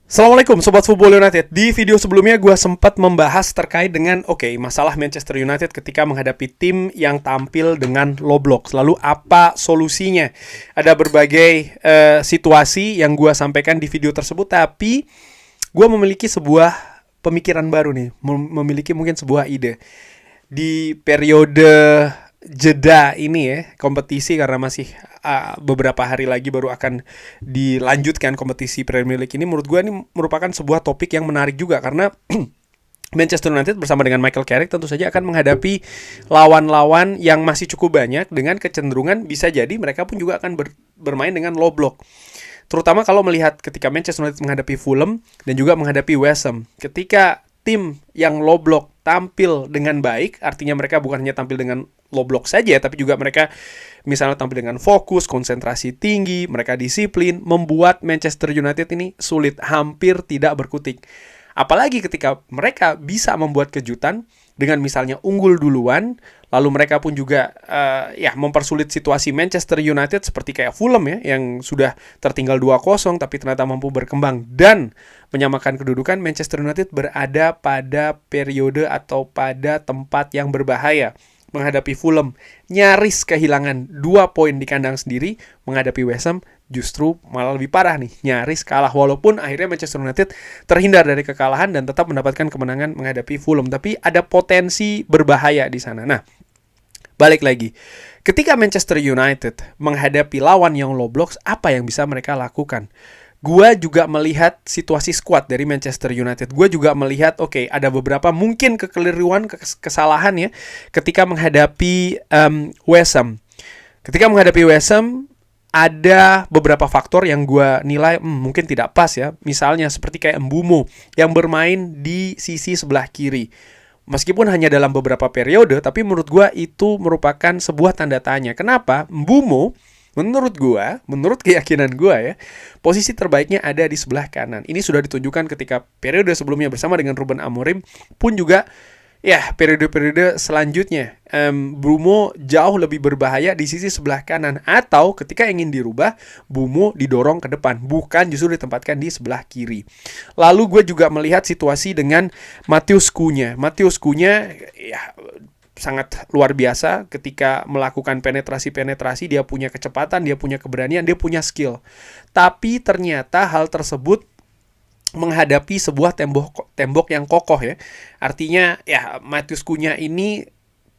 Assalamualaikum Sobat Football United. Di video sebelumnya gue sempat membahas terkait dengan masalah Manchester United ketika menghadapi tim yang tampil dengan low block. Lalu apa solusinya? Ada berbagai situasi yang gue sampaikan di video tersebut, tapi gue memiliki sebuah pemikiran baru nih, memiliki mungkin sebuah ide. Di periode jeda ini ya, kompetisi karena masih beberapa hari lagi baru akan dilanjutkan kompetisi Premier League ini, menurut gue ini merupakan sebuah topik yang menarik juga karena Manchester United bersama dengan Michael Carrick tentu saja akan menghadapi lawan-lawan yang masih cukup banyak dengan kecenderungan bisa jadi mereka pun juga akan bermain dengan low block. Terutama kalau melihat ketika Manchester United menghadapi Fulham dan juga menghadapi West Ham. Ketika tim yang low block tampil dengan baik, artinya mereka bukan hanya tampil dengan low block saja, tapi juga mereka misalnya tampil dengan fokus, konsentrasi tinggi, mereka disiplin, membuat Manchester United ini sulit, hampir tidak berkutik. Apalagi ketika mereka bisa membuat kejutan dengan misalnya unggul duluan, lalu mereka pun juga mempersulit situasi Manchester United seperti kayak Fulham ya, yang sudah tertinggal 2-0 tapi ternyata mampu berkembang dan menyamakan kedudukan. Manchester United berada pada periode atau pada tempat yang berbahaya menghadapi Fulham, nyaris kehilangan 2 poin di kandang sendiri. Menghadapi West Ham justru malah lebih parah nih, nyaris kalah, walaupun akhirnya Manchester United terhindar dari kekalahan dan tetap mendapatkan kemenangan menghadapi Fulham. Tapi ada potensi berbahaya di sana. Nah, balik lagi, ketika Manchester United menghadapi lawan yang low blocks, apa yang bisa mereka lakukan? Gua juga melihat situasi squad dari Manchester United. Gua juga melihat ada beberapa mungkin kekeliruan, kesalahan ya ketika menghadapi West Ham. Ketika menghadapi West Ham ada beberapa faktor yang gue nilai mungkin tidak pas ya. Misalnya seperti kayak Mbeumo yang bermain di sisi sebelah kiri. Meskipun hanya dalam beberapa periode, tapi menurut gue itu merupakan sebuah tanda tanya. Kenapa? Mbeumo menurut keyakinan gue ya, posisi terbaiknya ada di sebelah kanan. Ini sudah ditunjukkan ketika periode sebelumnya bersama dengan Ruben Amorim, pun juga ya periode-periode selanjutnya. Mbeumo jauh lebih berbahaya di sisi sebelah kanan, atau ketika ingin dirubah, Mbeumo didorong ke depan, bukan justru ditempatkan di sebelah kiri. Lalu gue juga melihat situasi dengan Matheus Cunha ya sangat luar biasa ketika melakukan penetrasi. Dia punya kecepatan, dia punya keberanian, dia punya skill. Tapi ternyata hal tersebut menghadapi sebuah tembok yang kokoh ya. Artinya ya Matheus Cunha ini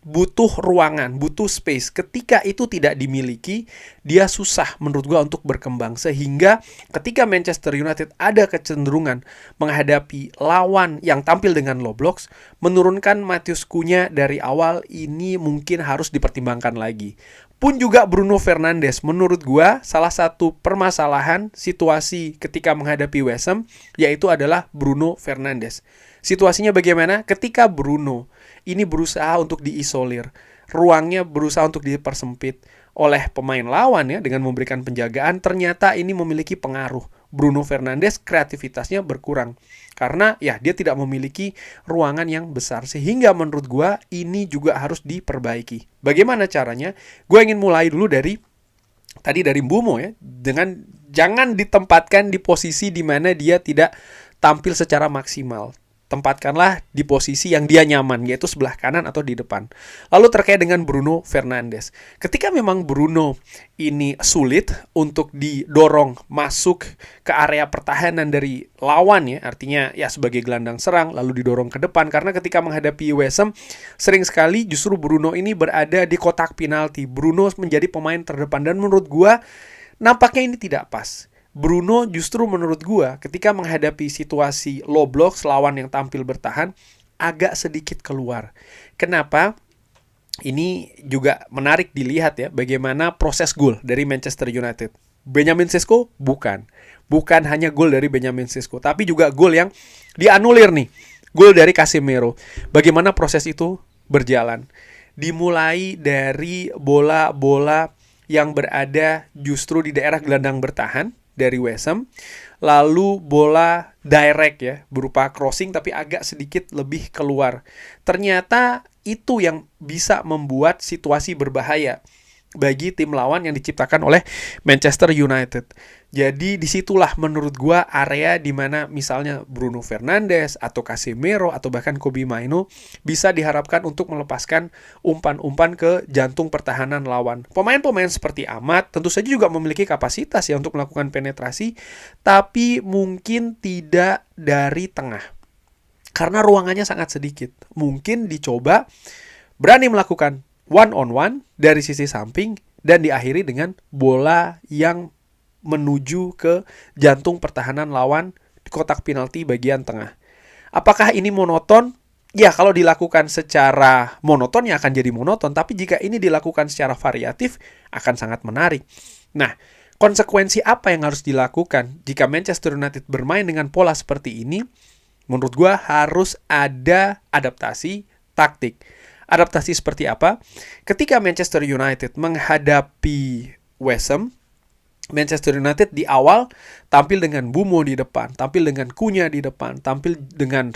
butuh ruangan, butuh space. Ketika itu tidak dimiliki, dia susah menurut gua untuk berkembang. Sehingga ketika Manchester United ada kecenderungan menghadapi lawan yang tampil dengan low blocks, menurunkan Matheus Cunha dari awal ini mungkin harus dipertimbangkan lagi. Pun juga Bruno Fernandes, menurut gua salah satu permasalahan situasi ketika menghadapi West Ham yaitu adalah Bruno Fernandes. Situasinya bagaimana? Ketika Bruno ini berusaha untuk diisolir, ruangnya berusaha untuk dipersempit oleh pemain lawan ya dengan memberikan penjagaan, ternyata ini memiliki pengaruh. Bruno Fernandes kreativitasnya berkurang karena ya dia tidak memiliki ruangan yang besar, sehingga menurut gua ini juga harus diperbaiki. Bagaimana caranya? Gua ingin mulai dulu dari Mbeumo ya, dengan jangan ditempatkan di posisi di mana dia tidak tampil secara maksimal. Tempatkanlah di posisi yang dia nyaman, yaitu sebelah kanan atau di depan. Lalu terkait dengan Bruno Fernandes, ketika memang Bruno ini sulit untuk didorong masuk ke area pertahanan dari lawan ya, artinya ya sebagai gelandang serang lalu didorong ke depan, karena ketika menghadapi West Ham sering sekali justru Bruno ini berada di kotak penalti. Bruno menjadi pemain terdepan dan menurut gua nampaknya ini tidak pas. Bruno justru menurut gua ketika menghadapi situasi low block lawan yang tampil bertahan agak sedikit keluar. Kenapa? Ini juga menarik dilihat ya bagaimana proses gol dari Manchester United. Benjamin Sesko bukan hanya gol dari Benjamin Sesko, tapi juga gol yang dianulir nih. Gol dari Casemiro. Bagaimana proses itu berjalan? Dimulai dari bola-bola yang berada justru di daerah gelandang bertahan dari West Ham, lalu bola direct ya, berupa crossing tapi agak sedikit lebih keluar. Ternyata itu yang bisa membuat situasi berbahaya. bagi tim lawan yang diciptakan oleh Manchester United. Jadi disitulah menurut gua area dimana misalnya Bruno Fernandes atau Casemiro atau bahkan Kobbie Mainoo bisa diharapkan untuk melepaskan umpan-umpan ke jantung pertahanan lawan. Pemain-pemain seperti Ahmad tentu saja juga memiliki kapasitas ya untuk melakukan penetrasi, tapi mungkin tidak dari tengah. Karena ruangannya sangat sedikit. Mungkin dicoba berani melakukan one on one dari sisi samping dan diakhiri dengan bola yang menuju ke jantung pertahanan lawan di kotak penalti bagian tengah. Apakah ini monoton? Ya, kalau dilakukan secara monoton ya akan jadi monoton, tapi jika ini dilakukan secara variatif akan sangat menarik. Nah, konsekuensi apa yang harus dilakukan jika Manchester United bermain dengan pola seperti ini? Menurut gua harus ada adaptasi taktik. Adaptasi seperti apa? Ketika Manchester United menghadapi West Ham, Manchester United di awal tampil dengan Bumo di depan, tampil dengan Cunha di depan, tampil dengan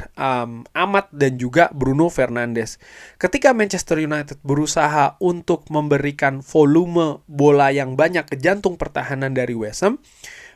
Ahmad dan juga Bruno Fernandes. Ketika Manchester United berusaha untuk memberikan volume bola yang banyak ke jantung pertahanan dari West Ham,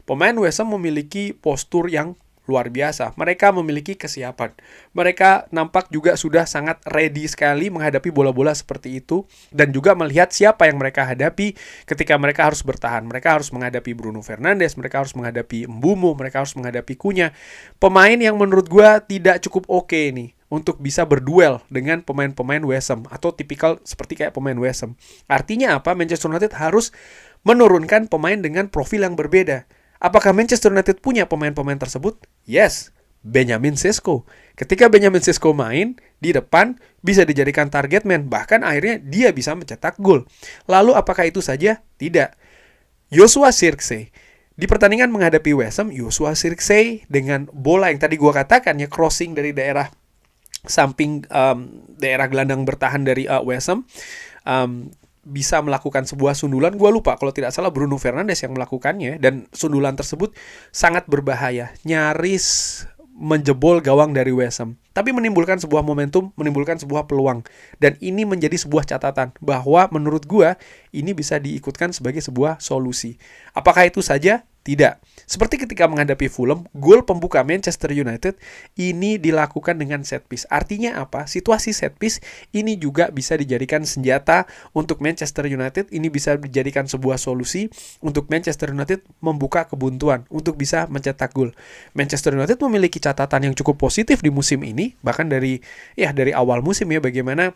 pemain West Ham memiliki postur yang luar biasa. Mereka memiliki kesiapan. Mereka nampak juga sudah sangat ready sekali menghadapi bola-bola seperti itu dan juga melihat siapa yang mereka hadapi ketika mereka harus bertahan. Mereka harus menghadapi Bruno Fernandes, mereka harus menghadapi Mbeumo, mereka harus menghadapi Cunha. Pemain yang menurut gue tidak cukup oke nih untuk bisa berduel dengan pemain-pemain West Ham atau tipikal seperti kayak pemain West Ham. Artinya apa? Manchester United harus menurunkan pemain dengan profil yang berbeda. Apakah Manchester United punya pemain-pemain tersebut? Yes, Benjamin Sesko. Ketika Benjamin Sesko main di depan, bisa dijadikan target man. Bahkan akhirnya dia bisa mencetak gol. Lalu apakah itu saja? Tidak. Joshua Zirkzee. Di pertandingan menghadapi West Ham, Joshua Zirkzee dengan bola yang tadi gua katakan ya, crossing dari daerah samping daerah gelandang bertahan dari West Ham, bisa melakukan sebuah sundulan. Gue lupa kalau tidak salah Bruno Fernandes yang melakukannya, dan sundulan tersebut sangat berbahaya, nyaris menjebol gawang dari West Ham, tapi menimbulkan sebuah momentum, menimbulkan sebuah peluang. Dan ini menjadi sebuah catatan bahwa menurut gue ini bisa diikutkan sebagai sebuah solusi. Apakah itu saja? Tidak. Seperti ketika menghadapi Fulham, gol pembuka Manchester United ini dilakukan dengan set piece. Artinya apa? Situasi set piece ini juga bisa dijadikan senjata untuk Manchester United. Ini bisa dijadikan sebuah solusi untuk Manchester United membuka kebuntuan untuk bisa mencetak gol. Manchester United memiliki catatan yang cukup positif di musim ini, bahkan dari awal musim ya, bagaimana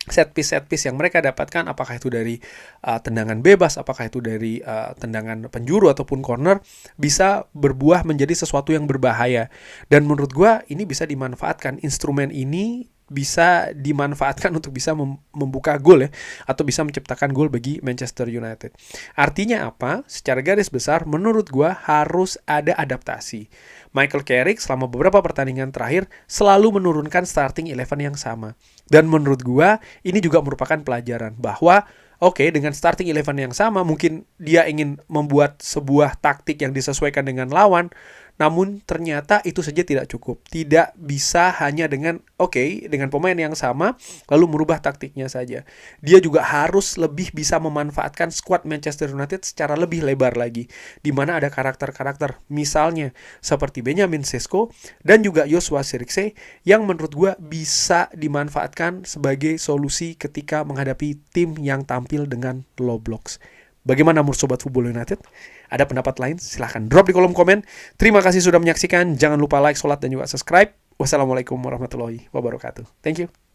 set piece yang mereka dapatkan, apakah itu dari tendangan bebas, apakah itu dari tendangan penjuru ataupun corner, bisa berbuah menjadi sesuatu yang berbahaya. Dan menurut gue ini bisa dimanfaatkan. Instrumen ini bisa dimanfaatkan untuk bisa membuka gol ya, atau bisa menciptakan gol bagi Manchester United. Artinya apa? Secara garis besar menurut gue harus ada adaptasi. Michael Carrick selama beberapa pertandingan terakhir selalu menurunkan starting 11 yang sama. Dan menurut gua ini juga merupakan pelajaran bahwa dengan starting 11 yang sama mungkin dia ingin membuat sebuah taktik yang disesuaikan dengan lawan, namun ternyata itu saja tidak cukup. Tidak bisa hanya dengan dengan pemain yang sama lalu merubah taktiknya saja. Dia juga harus lebih bisa memanfaatkan skuad Manchester United secara lebih lebar lagi, di mana ada karakter-karakter misalnya seperti Benjamin Sesko dan juga Joshua Zirkzee yang menurut gue bisa dimanfaatkan sebagai solusi ketika menghadapi tim yang tampil dengan low blocks. Bagaimana menurut Sobat Football United? Ada pendapat lain? Silahkan drop di kolom komen. Terima kasih sudah menyaksikan. Jangan lupa like, sholat, dan juga subscribe. Wassalamualaikum warahmatullahi wabarakatuh. Thank you.